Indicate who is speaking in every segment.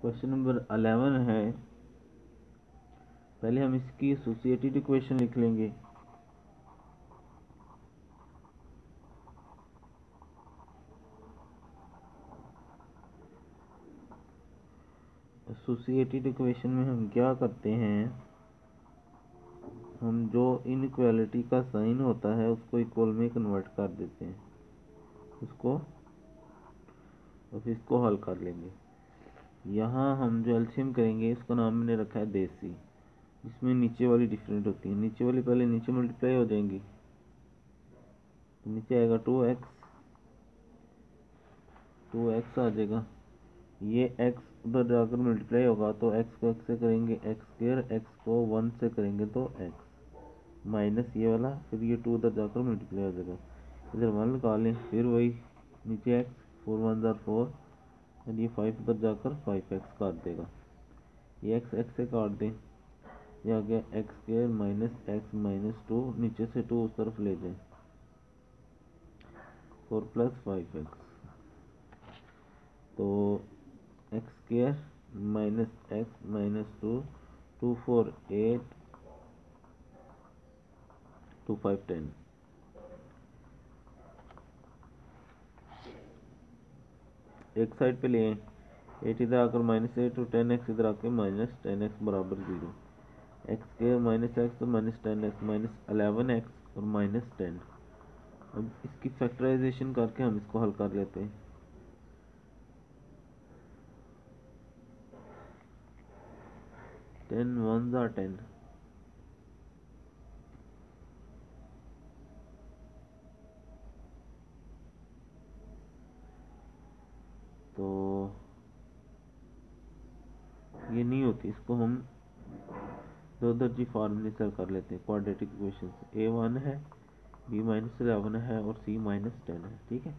Speaker 1: Question number 11 है। पहले हम इसकी एसोसिएटेड इक्वेशन लिख लेंगे। एसोसिएटेड इक्वेशन में हम क्या करते हैं, हम जो इनइक्वालिटी का साइन होता है उसको इक्वल में कन्वर्ट कर देते हैं उसको, अब इसको हल कर लेंगे। यहाँ हम जो एलसीएम करेंगे इसका नाम मैंने रखा है देसी, इसमें नीचे वाली डिफरेंट होती है। नीचे वाली पहले नीचे मल्टीप्लाई हो जाएंगी, तो नीचे आएगा 2x आ जाएगा। ये x उधर जाकर मल्टीप्लाई होगा तो x को x से करेंगे x स्क्वायर, x को 1 से करेंगे तो x माइनस ये वाला, फिर ये 2 उधर जाकर मल्टीप्लाई हो जाएगा। इधर 1 लगा लें, फिर वही नीचे x, 4 1 4 और ये 5 उधर जाकर 5x काट देगा। ये x से काट दें, ये आ गया x square minus x minus 2, नीचे से 2 उस तरफ ले जाए, 4 प्लस 5x, तो x square minus x minus 2, 2 4 8, 2 5 10। एक साइड पे ले आए, 8 इधर आकर माइनस 8 और 10x इधर आकर माइनस 10x बराबर 0। एक्स स्क्वायर माइनस एक्स तो माइनस 10x माइनस 11x और माइनस 10। अब इसकी फैक्टराइजेशन करके हम इसको हल कर लेते हैं। टेन 1s are 10, तो ये नहीं होती, इसको हम दो दर्जी फार्मूले से कर लेते हैं। क्वाड्रेटिक इक्वेशन a1 है, b माइनस 11 है और c माइनस 10 है। ठीक है,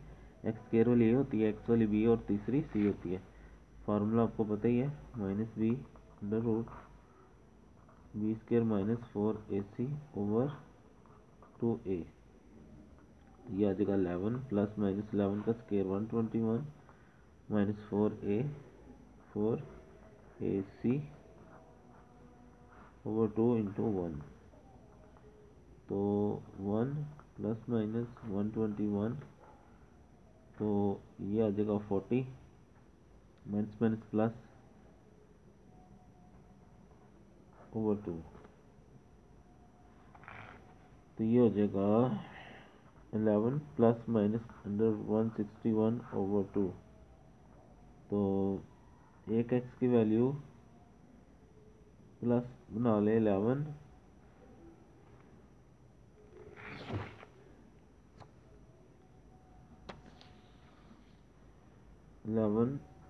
Speaker 1: एक्स स्क्वायर वाली ए होती है, एक्स वाली बी और तीसरी सी होती है। फार्मूला आपको पता ही है, minus b under root b square minus 4ac over 2a। ये आ जाएगा 11 प्लस माइनस 11 का square 121 minus 4ac over 2 into 1, तो 1 प्लस माइनस 121, तो ये आ जाएगा 40 माइनस माइनस प्लस ओवर 2, तो ये हो जाएगा 11 प्लस माइनस अंडर 161 ओवर 2। तो एक एक्स की वैल्यू प्लस बना ले 11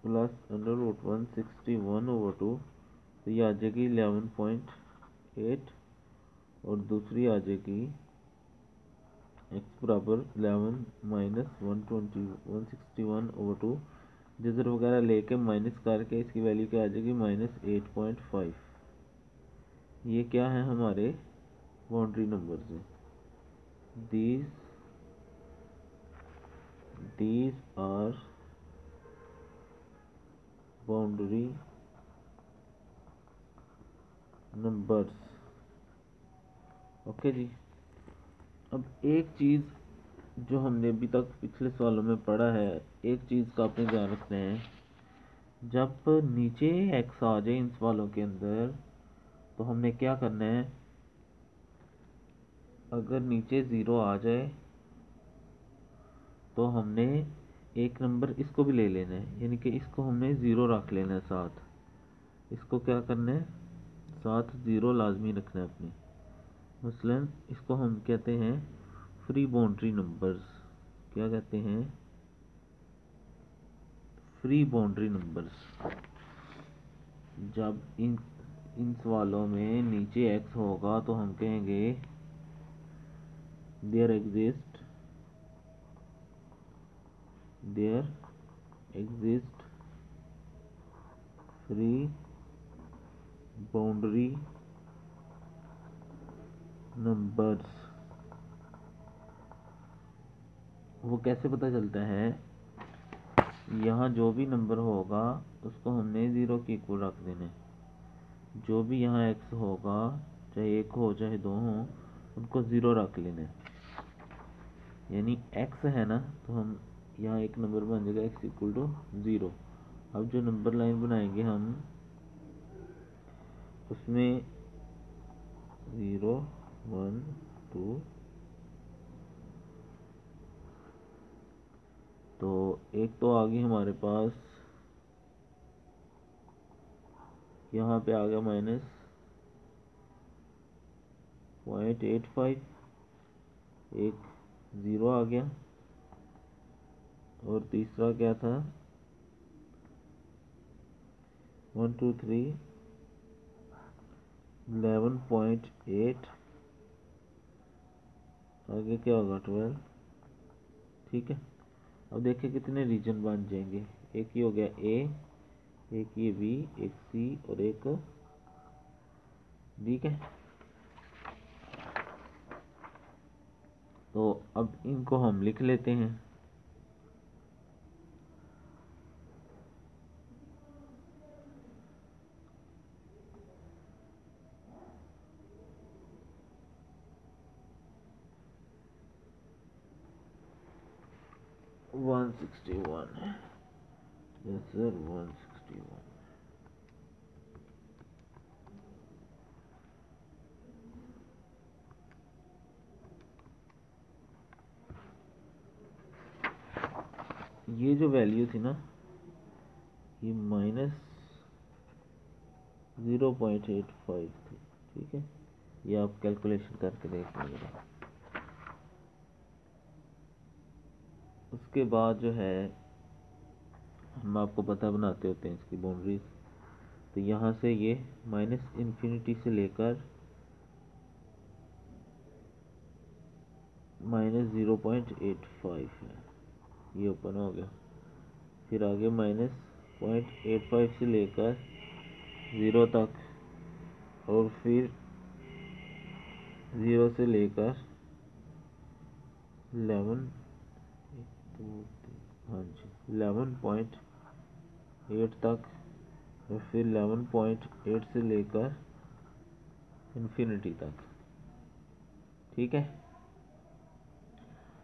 Speaker 1: प्लस अंडर रूट 161 ओवर 2, तो ये आ जाएगी 11.8 और दूसरी आ जाएगी x बराबर 11 माइनस 161 ओवर 2, जिधर वगैरह लेके माइनस करके इसकी वैल्यू क्या आ जाएगी माइनस 8.5। ये क्या है हमारे बाउंड्री नंबर से, these are boundary numbers. Okay जी। अब एक चीज़ जो हमने अभी तक पिछले सवालों में पढ़ा है, एक चीज़ का आपने ध्यान रखना है, जब नीचे x आ जाए इन सवालों के अंदर तो हमने क्या करना है, अगर नीचे 0 आ जाए तो हमने एक नंबर इसको भी ले लेना है, यानी कि इसको हमने 0 रख लेना है साथ, इसको क्या करना है साथ 0 लाजमी रखना है अपने। मसलन इसको हम कहते हैं फ्री बाउंड्री नंबर्स। क्या कहते हैं, फ्री बाउंड्री नंबर्स। जब इन सवालों में नीचे x होगा तो हम कहेंगे there exist free boundary numbers. वो कैसे पता चलता है, यहाँ जो भी नंबर होगा उसको हमने 0 के इक्वल रख देना है। जो भी यहाँ x होगा, चाहे 1 हो चाहे 2 हो, उनको 0 रख लेना है। यानी x है ना, तो हम यहाँ एक नंबर बन जाएगा x इक्वल टू 0। अब जो नंबर लाइन बनाएंगे हम, उसमें 0 1 2, तो एक तो आ गई हमारे पास, यहाँ पे आ गया -0.85, एक 0 आ गया, और तीसरा क्या था 1 2 3 11.8, आगे क्या होगा 12। ठीक है, अब देखिए कितने रीजन बन जाएंगे। एक ही हो गया ए, एक ये बी, एक सी और एक डी। है, तो अब इनको हम लिख लेते हैं। One 161, yes sir 161। ये जो वैल्यू थी ना, ये -0.85 थी। ठीक है, ये आप कैलकुलेशन करके देख लीजिए। उसके बाद जो है, हम आपको पता बनाते होते हैं इसकी बाउंड्रीज। तो यहाँ से ये -∞ से लेकर -0.85 है, ये ओपन हो गया। फिर आगे -0.85 से लेकर 0 तक, और फिर 0 से लेकर 11, हाँ जी 11.8 तक, और फिर 11.8 से लेकर इन्फिनिटी तक। ठीक है,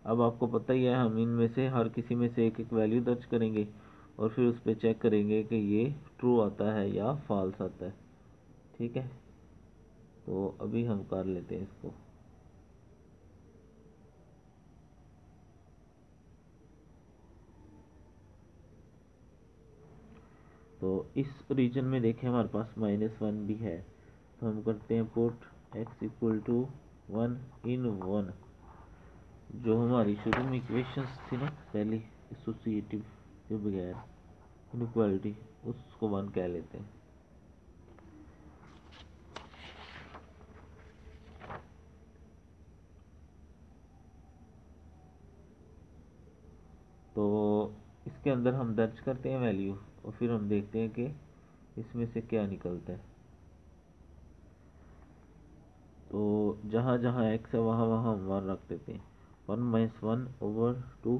Speaker 1: अब आपको पता ही है, हम इनमें से हर किसी में से एक एक वैल्यू दर्ज करेंगे और फिर उस पर चेक करेंगे कि ये ट्रू आता है या फॉल्स आता है। ठीक है, तो अभी हम कर लेते हैं इसको। तो इस रीजन में देखें हमारे पास -1 भी है, तो हम करते हैं put x equal to 1 in 1। जो हमारी शुरू में इक्वेशंस थी ना पहली, एसोसिएटिव के बगैर इनइक्वालिटी, उसको 1 कह लेते हैं। तो इसके अंदर हम दर्ज करते हैं वैल्यू, और फिर हम देखते हैं कि इसमें से क्या निकलता है। तो जहाँ जहाँ x है वहाँ वहाँ हम 1 रख देते हैं। 1-1/2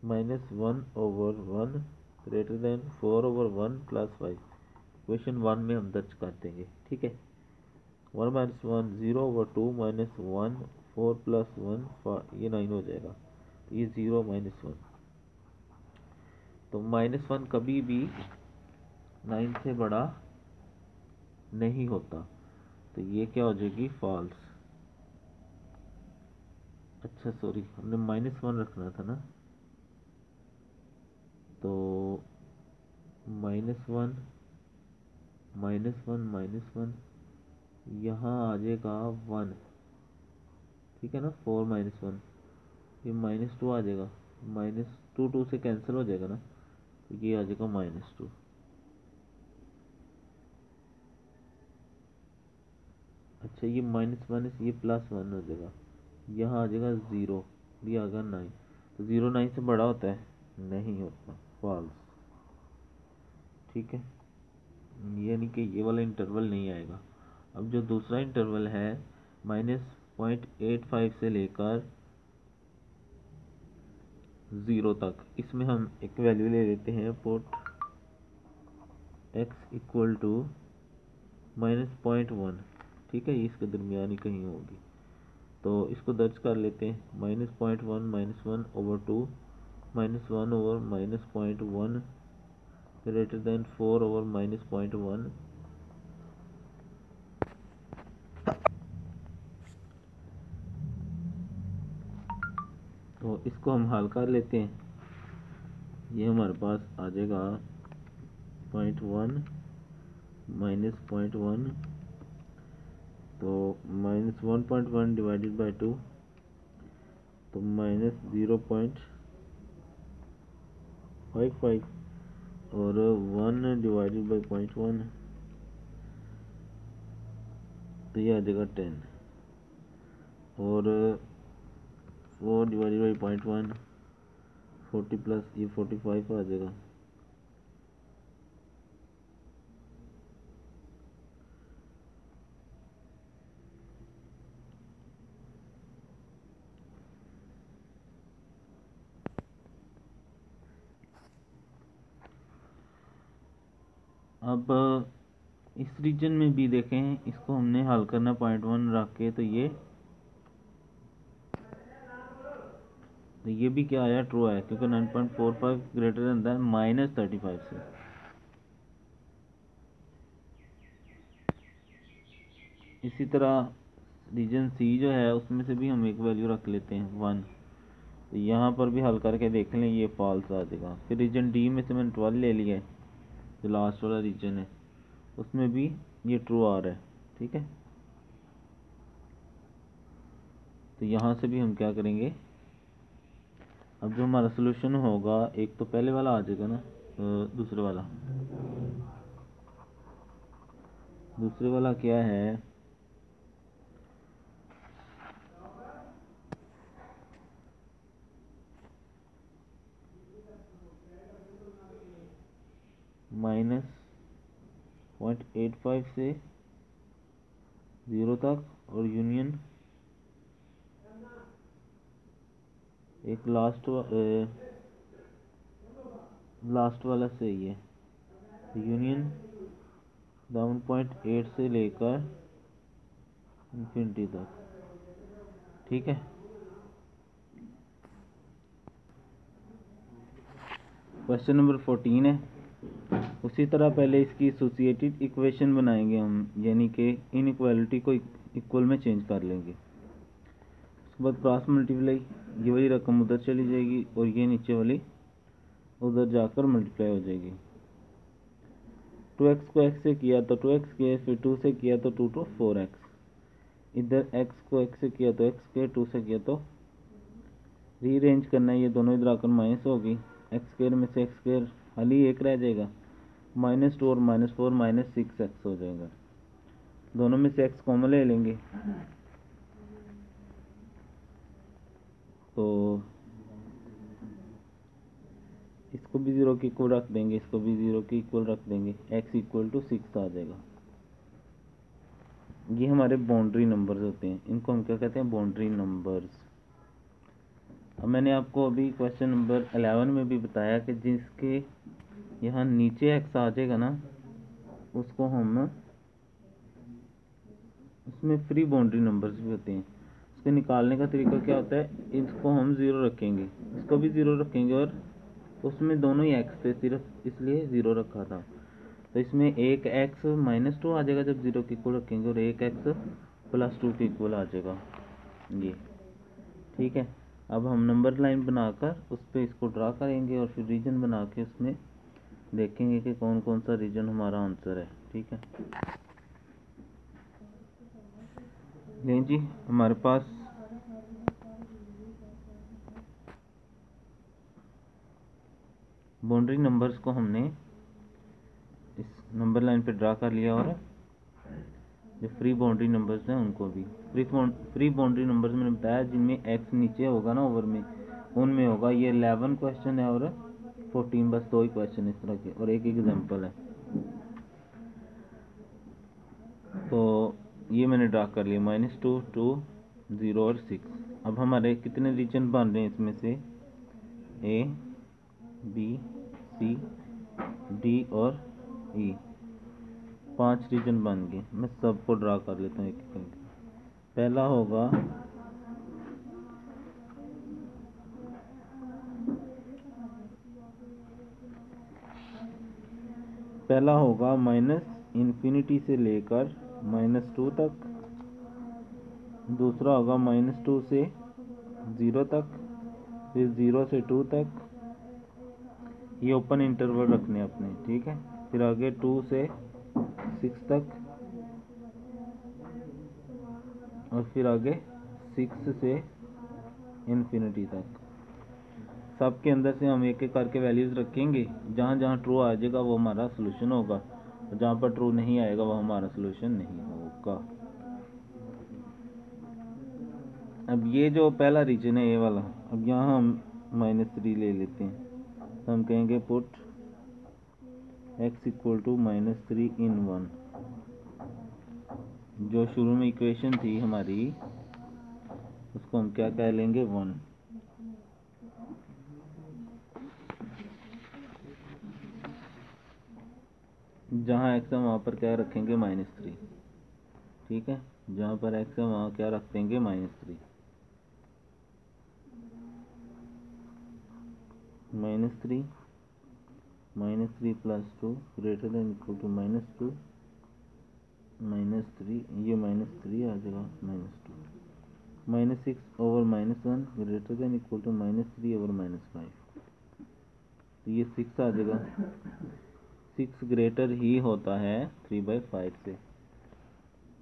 Speaker 1: -1/1 ग्रेटर देन 4/1 + 5। क्वेश्चन 1 में हम दर्ज कर देंगे। ठीक है, 1 - 1 0/2 -1 4 + 1 ये 9 हो जाएगा। तो ये 0 -1, तो -1 कभी भी 9 से बड़ा नहीं होता, तो ये क्या हो जाएगी फॉल्स। अच्छा सॉरी, हमने -1 रखना था ना, तो -1 -1 यहाँ आ जाएगा 1। ठीक है ना, 4 - 1, ये -2 आ जाएगा। -2 2 से कैंसिल हो जाएगा ना, तो ये आ जाएगा -2। अच्छा, ये माइनस ये +1 हो जाएगा, यहाँ आ जाएगा 0, ये आ गया 9। तो 0 9 से बड़ा होता है? नहीं होता, फॉल्स। ठीक है, यानी कि ये वाला इंटरवल नहीं आएगा। अब जो दूसरा इंटरवल है -0.85 से लेकर 0 तक। इसमें हम एक वैल्यू ले लेते हैं पुट x इक्वल टू -0.1, ठीक है, ये इसके दरमियान ही कहीं होगी। तो इसको दर्ज कर लेते हैं, -0.1 -1/2 -1/-0.1 ग्रेटर देन 4/-0.1। तो इसको हम हल कर लेते हैं। ये हमारे पास आ जाएगा 0.1 -0.1, तो -1.1 डिवाइडेड बाई 2, तो -0.55 और 1 डिवाइडेड बाई 0.1, तो ये आ जाएगा 10 और 4 डिवाइडेड बाई 0.1 40 प्लस ये 45 आ जाएगा। अब इस रीजन में भी देखें, इसको हमने हल करना 0.1 रख के, तो ये भी क्या आया, ट्रू आया, क्योंकि 9.45 ग्रेटर देन -35 से। इसी तरह रीजन सी जो है उसमें से भी हम एक वैल्यू रख लेते हैं 1, तो यहाँ पर भी हल करके देख लें, ये फॉल्स आ जाएगा। फिर रीजन डी में से मैंने 12 ले लिया है, जो लास्ट वाला रीजन है, उसमें भी ये ट्रू आ रहा है, ठीक है। तो यहाँ से भी हम क्या करेंगे, अब जो हमारा सोल्यूशन होगा, एक तो पहले वाला आ जाएगा ना, दूसरे वाला क्या है, -0.85 से 0 तक, और यूनियन एक लास्ट वाला सही है, यूनियन 7.8 से लेकर इन्फिनिटी तक, ठीक है। क्वेश्चन नंबर 14 है। उसी तरह पहले इसकी एसोसिएटेड इक्वेशन बनाएंगे हम, यानी कि इनइक्वालिटी को इक्वल में चेंज कर लेंगे। उसके बाद क्रॉस मल्टीप्लाई, ये वाली रकम उधर चली जाएगी और ये नीचे वाली उधर जाकर मल्टीप्लाई हो जाएगी। 2x को x से किया तो 2x के, फिर 2 से किया तो 2 to 4x, इधर x को x से किया तो x के, 2 से किया तो रीअरेंज करना है, ये दोनों इधर आकर माइनस होगी, एक्स स्क्वायर में से एक्स स्क्वायर खाली एक रह जाएगा, -2 और -4 -6x हो जाएगा। दोनों में से x कॉमन ले लेंगे, तो इसको भी 0 के इक्वल रख देंगे, इसको भी 0 के इक्वल रख देंगे, x इक्वल टू 6 आ जाएगा। ये हमारे बाउंड्री नंबर्स होते हैं, इनको हम क्या कहते हैं, बाउंड्री नंबर्स। अब मैंने आपको अभी क्वेश्चन नंबर 11 में भी बताया कि जिसके यहाँ नीचे x आ जाएगा ना, उसको हम, उसमें फ्री बाउंड्री नंबर्स भी होते हैं। उसके निकालने का तरीका क्या होता है, इसको हम 0 रखेंगे, इसको भी 0 रखेंगे, और उसमें दोनों ही x थे, सिर्फ इसलिए 0 रखा था। तो इसमें एक x -2 आ जाएगा जब 0 के इक्वल रखेंगे, और एक x +2 के इक्वल आ जाएगा, ये ठीक है। अब हम नंबर लाइन बनाकर उस पर इसको ड्रा करेंगे, और फिर रीजन बना के उसमें देखेंगे कि कौन कौन सा रीजन हमारा आंसर है, ठीक है। नहीं जी, हमारे पास बाउंड्री नंबर्स को हमने इस नंबर लाइन पे ड्रा कर लिया, और जो फ्री बाउंड्री नंबर्स हैं उनको भी, फ्री बाउंड्री नंबर्स मैंने बताया जिनमें x नीचे होगा ना ओवर में, उनमें होगा। ये 11 क्वेश्चन है और 14, बस 2 ही क्वेश्चन इस तरह के, और एक एग्जाम्पल है। तो ये मैंने ड्रा कर लिया, -2, 2, 0 और 6। अब हमारे कितने रीजन बन रहे हैं इसमें से, ए बी सी डी और ई, 5 रीजन बन गए। मैं सबको ड्रा कर लेता हूँ एक एक करके। पहला होगा -इन्फिनिटी से लेकर -2 तक। दूसरा होगा -2 से 0 तक, फिर 0 से 2 तक। ये ओपन इंटरवल रखने अपने, ठीक है। फिर आगे 2 से 6 तक, और फिर आगे 6 से इन्फिनिटी तक। सब के अंदर से हम एक एक करके वैल्यूज रखेंगे। जहाँ जहाँ ट्रू आ जाएगा वो हमारा सोल्यूशन होगा, और जहाँ पर ट्रू नहीं आएगा वो हमारा सोल्यूशन नहीं होगा। अब ये जो पहला रीजन है, ये वाला, अब यहाँ हम -3 ले लेते हैं। तो हम कहेंगे पुट x इक्वल टू -3 इन 1। जो शुरू में इक्वेशन थी हमारी, उसको हम क्या कह लेंगे, 1। जहाँ x है वहाँ पर क्या रखेंगे, -3, ठीक है। जहाँ पर x है वहाँ क्या रख देंगे, -3। -3 plus 2 greater than equal to -2 -3, ये -3 आ जाएगा, -2 -6 over -1 greater than equal to -3 over -5। तो ये 6 आ जाएगा। 6 ग्रेटर ही होता है 3/5 से।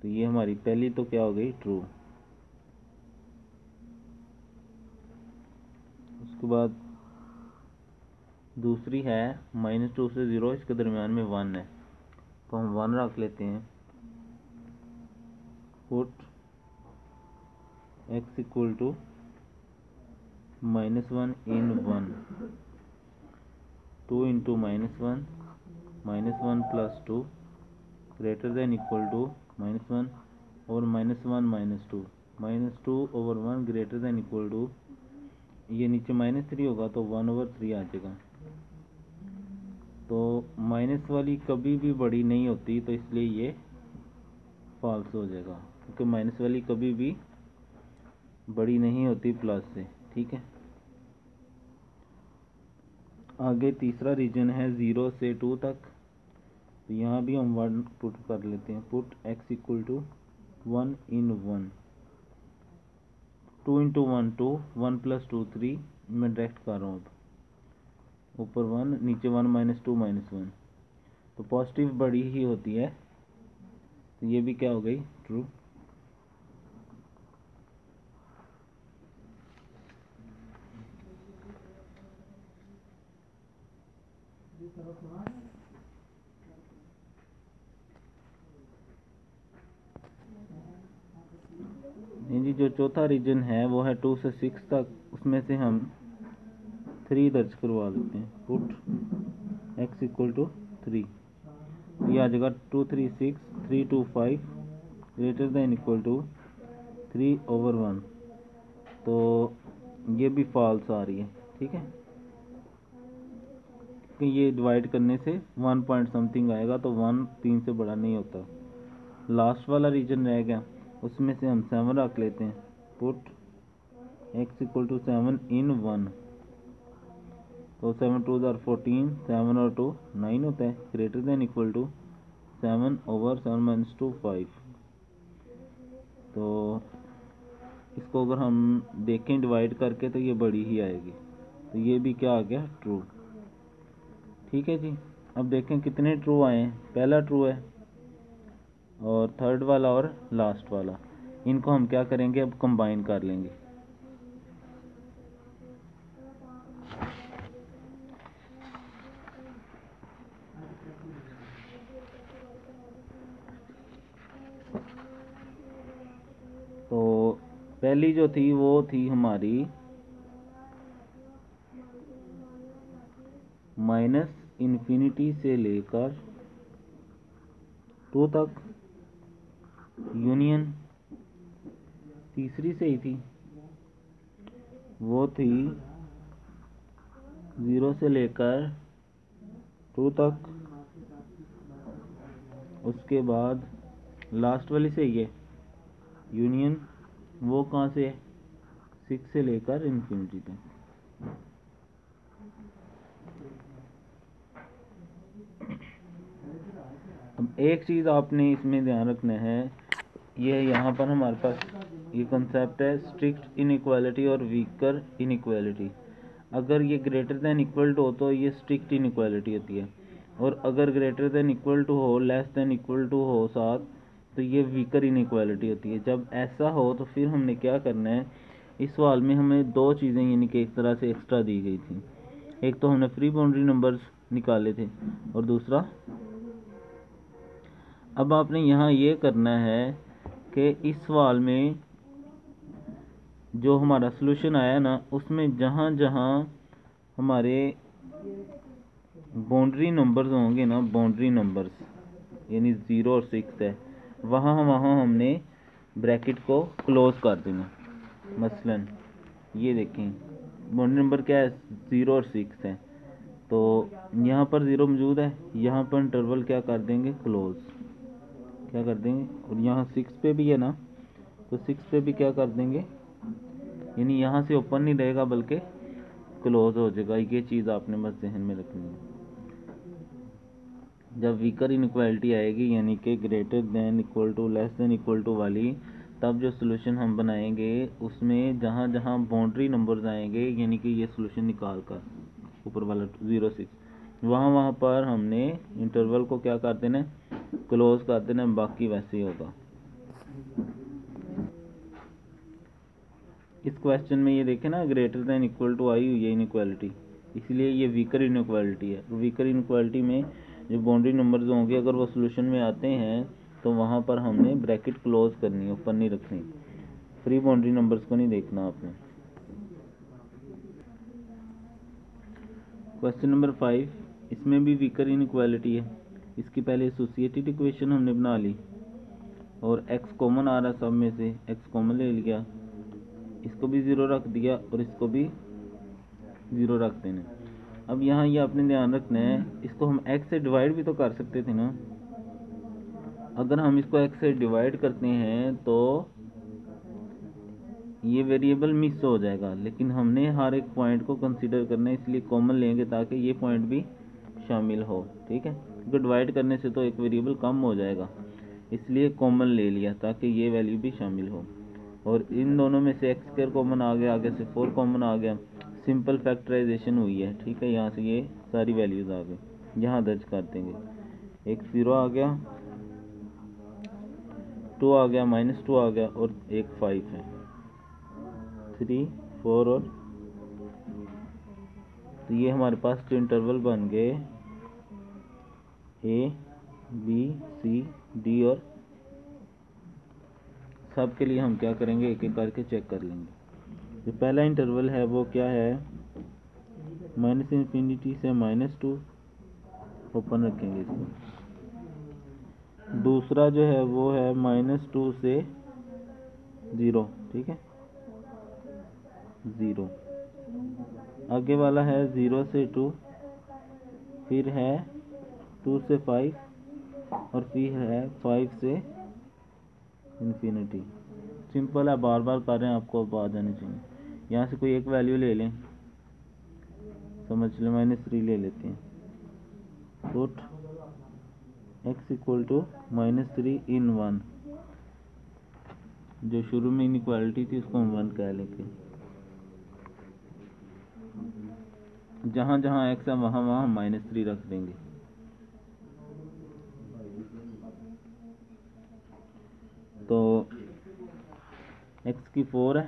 Speaker 1: तो ये हमारी पहली तो क्या हो गई, ट्रू। उसके बाद दूसरी है -2 से 0, इसके दरमियान में 1 है, तो हम 1 रख लेते हैं। Put x equal to -1 in 1, 2 into -1 plus 2 greater than equal to -1 और -1 -2 over 1 greater than equal to, ये नीचे -3 होगा तो 1/3 आ जाएगा। तो माइनस वाली कभी भी बड़ी नहीं होती, तो इसलिए ये फॉल्स हो जाएगा, क्योंकि माइनस वाली कभी भी बड़ी नहीं होती प्लस से, ठीक है। आगे तीसरा रीजन है 0 से 2 तक। तो यहाँ भी हम 1 पुट कर लेते हैं। Put x equal to 1 in 1, 2 into 1 2, 1 plus 2 3। मैं डायरेक्ट कर रहा हूँ, अब ऊपर 1 नीचे 1 -2 -1, तो पॉजिटिव बड़ी ही होती है। तो ये भी क्या हो गई, ट्रू। नहीं जी, जो चौथा रीजन है वो है 2 से 6 तक। उसमें से हम 3 दर्ज करवा देते हैं। पुट x इक्वल टू 3, ये आ जाएगा 2 3 6 3 2 5 ग्रेटर देन इक्वल टू 3/1। तो ये भी फॉल्स आ रही है, ठीक है, कि ये डिवाइड करने से 1 पॉइंट समथिंग आएगा, तो 1 3 से बड़ा नहीं होता। लास्ट वाला रीजन रह गया, उसमें से हम 7 रख लेते हैं। पुट x इक्वल टू 7 इन 1, तो 7 2 14, 7 और 2 9 होता है, ग्रेटर देन इक्वल टू 7/7 -2 5। तो इसको अगर हम देखें डिवाइड करके तो ये बड़ी ही आएगी, तो ये भी क्या आ गया, ट्रू। ठीक है जी। अब देखें कितने ट्रू आए हैं। पहला ट्रू है, और थर्ड वाला और लास्ट वाला, इनको हम क्या करेंगे, अब कंबाइन कर लेंगे। तो पहली जो थी वो थी हमारी -इन्फिनिटी से लेकर 2 तक यूनियन। तीसरी सही थी, वो थी 0 से लेकर 2 तक, उसके बाद लास्ट वाली सही है यूनियन, वो कहाँ से है 6 से लेकर इन्फिनिटी तक। अब एक चीज़ आपने इसमें ध्यान रखना है, ये यहाँ पर हमारे पास ये कंसेप्ट है स्ट्रिक्ट इनइक्वालिटी और वीकर इनइक्वालिटी। अगर ये ग्रेटर देन इक्वल टू हो तो ये स्ट्रिक्ट इनइक्वालिटी होती है, और अगर ग्रेटर देन इक्वल टू हो, लेस देन इक्वल टू हो साथ, तो ये वीकर इनइक्वालिटी होती है। जब ऐसा हो तो फिर हमने क्या करना है, इस सवाल में हमें दो चीज़ें यानी कि एक तरह से एक्स्ट्रा दी गई थी। एक तो हमने फ्री बाउंड्री नंबर्स निकाले थे, और दूसरा अब आपने यहाँ ये करना है कि इस सवाल में जो हमारा सलूशन आया ना, उसमें जहाँ जहाँ हमारे बाउंड्री नंबर्स होंगे ना, बाउंड्री नंबर्स यानी 0 और 6 है, वहाँ हमने ब्रैकेट को क्लोज कर देना। मसलन ये देखें बाउंड्री नंबर क्या है 0 और 6 है, तो यहाँ पर 0 मौजूद है, यहाँ पर इंटरवल क्या कर देंगे क्लोज, क्या कर देंगे, और यहाँ 6 पे भी है ना, तो 6 पे भी क्या कर देंगे, यानी यहाँ से ओपन नहीं रहेगा बल्कि क्लोज हो जाएगा। ये चीज़ आपने बस जहन में रखनी है। जब वीकर इनइक्वालिटी आएगी यानी कि greater than equal to less than equal to वाली, तब जो सोल्यूशन हम बनाएंगे उसमें जहाँ जहाँ बाउंड्री नंबर्स आएंगे यानी कि ये सोल्यूशन निकाल कर ऊपर वाला 0 6, वहाँ पर हमने इंटरवल को क्या कर देना, क्लोज कर देना, बाकी वैसे ही होगा। इस क्वेश्चन में ये देखें ना, ग्रेटर देन इक्वल टू आई हुई है इनइक्वालिटी, इसलिए ये वीकर इनइक्वालिटी है। वीकर इनइक्वालिटी में जो बाउंड्री नंबर्स होंगे अगर वो सोल्यूशन में आते हैं तो वहाँ पर हमने ब्रैकेट क्लोज करनी है, ओपन नहीं रखनी। फ्री बाउंड्री नंबर्स को नहीं देखना आपने। क्वेश्चन नंबर 5, इसमें भी वीकर इनइक्वालिटी है। इसकी पहले एसोसिएटेड इक्वेशन हमने बना ली और x कॉमन आ रहा सब में से, x कॉमन ले लिया, इसको भी 0 रख दिया और इसको भी 0 रख देना। अब यहाँ ये आपने ध्यान रखना है, इसको हम x से डिवाइड भी तो कर सकते थे ना। अगर हम इसको x से डिवाइड करते हैं तो ये वेरिएबल मिस हो जाएगा, लेकिन हमने हर एक पॉइंट को कंसीडर करना है, इसलिए कॉमन लेंगे ताकि ये पॉइंट भी शामिल हो। ठीक है, क्योंकि डिवाइड करने से तो एक वेरिएबल कम हो जाएगा, इसलिए कॉमन ले लिया ताकि ये वैल्यू भी शामिल हो। और इन दोनों में से x स्क्वायर कॉमन आ गया, आगे से 4 कॉमन आ गया, सिंपल फैक्टराइजेशन हुई है। ठीक है, यहाँ से ये सारी वैल्यूज़ आ गई, यहाँ दर्ज कर देंगे। एक 0 आ गया, 2 आ गया, -2 आ गया, और एक 5 है, 3 4 और, तो ये हमारे पास जो इंटरवल बन गए A B C D, और सब के लिए हम क्या करेंगे, एक एक करके चेक कर लेंगे। जो पहला इंटरवल है वो क्या है, -∞ से -2, ओपन रखेंगे इसको। दूसरा जो है वो है -2 से 0, ठीक है 0। आगे वाला है 0 से 2, फिर है 2 से 5, और फिर है 5 से इन्फिनिटी। सिंपल है, बार बार कर रहे हैं, आपको अब आ जानी चाहिए। यहाँ से कोई एक वैल्यू ले लें, समझ लें, -3 ले लेते हैं। पुट x इक्वल टू -3 इन 1, जो शुरू में इनइक्वालिटी थी उसको हम 1 कह लेंगे। जहाँ जहाँ x है वहाँ वहाँ हम -3 रख देंगे। तो x की 4 है,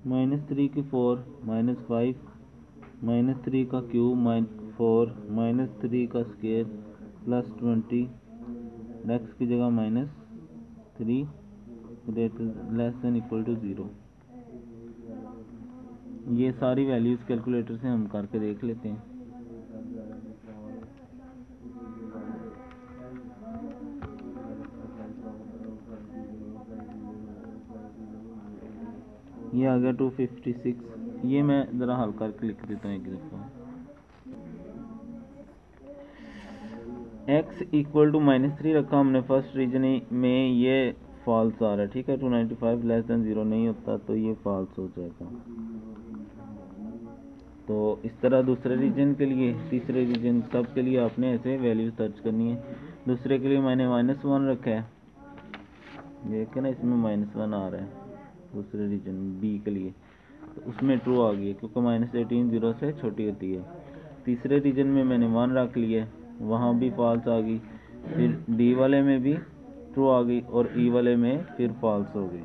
Speaker 1: -3 की 4, -5, -3 का क्यूब, -4, -3 का स्क्वायर, +20, x की जगह -3, लेस देन इक्वल टू 0। ये सारी वैल्यूज़ कैलकुलेटर से हम करके देख लेते हैं। ये आ गया 256, ये मैं ज़रा हल करके लिख देता हूँ एक दफ़ा। x इक्वल टू -3 रखा हमने फर्स्ट रीजन में, ये फॉल्स आ रहा है, ठीक है। 295 लेस देन 0 नहीं होता तो ये फॉल्स हो जाएगा। तो इस तरह दूसरे रीजन के लिए, तीसरे रीजन, सब के लिए आपने ऐसे वैल्यू सर्च करनी है। दूसरे के लिए मैंने -1 रखा है, देखिए ना इसमें -1 आ रहा है दूसरे रीजन बी के लिए, तो उसमें ट्रू आ गई है क्योंकि -18 0 से छोटी होती है। तीसरे रीजन में मैंने 1 रख लिया, वहाँ भी फॉल्स आ गई, फिर डी वाले में भी ट्रू आ गई और ई वाले में फिर फॉल्स हो गई।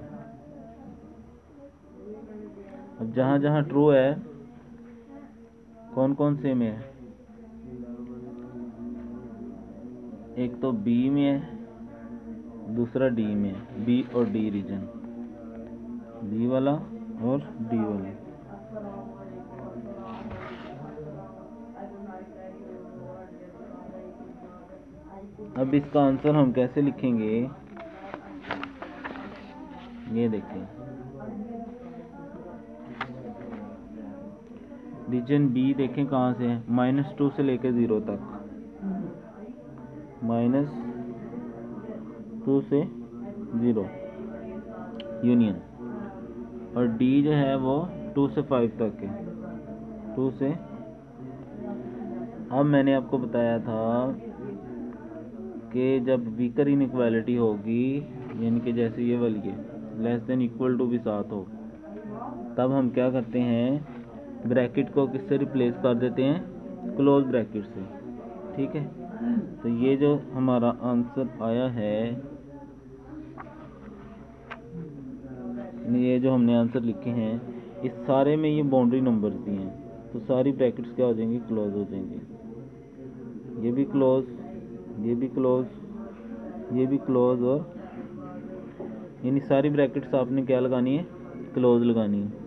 Speaker 1: अब जहाँ जहाँ ट्रू है कौन कौन से में है, एक तो बी में है, दूसरा डी में है, बी और डी रीजन, बी वाला और डी वाला। अब इसका आंसर हम कैसे लिखेंगे, ये देखें। रीजन बी देखें कहाँ से है, -2 से लेकर 0 तक, -2 से 0 यूनियन, और डी जो है वो 2 से 5 तक है, 2 से। अब मैंने आपको बताया था कि जब वीकर इनइक्वालिटी होगी, यानी कि जैसे ये वाली है, लेस देन इक्वल टू भी साथ हो, तब हम क्या करते हैं, ब्रैकेट को किससे रिप्लेस कर देते हैं, क्लोज ब्रैकेट से, ठीक है। तो ये जो हमारा आंसर आया है, ये जो हमने आंसर लिखे हैं, इस सारे में ये बाउंड्री नंबर्स दिए हैं, तो सारी ब्रैकेट्स क्या हो जाएंगी, क्लोज हो जाएंगी। ये भी क्लोज, ये भी क्लोज, ये भी क्लोज, और यानी सारी ब्रैकेट्स आपने क्या लगानी है, क्लोज लगानी है।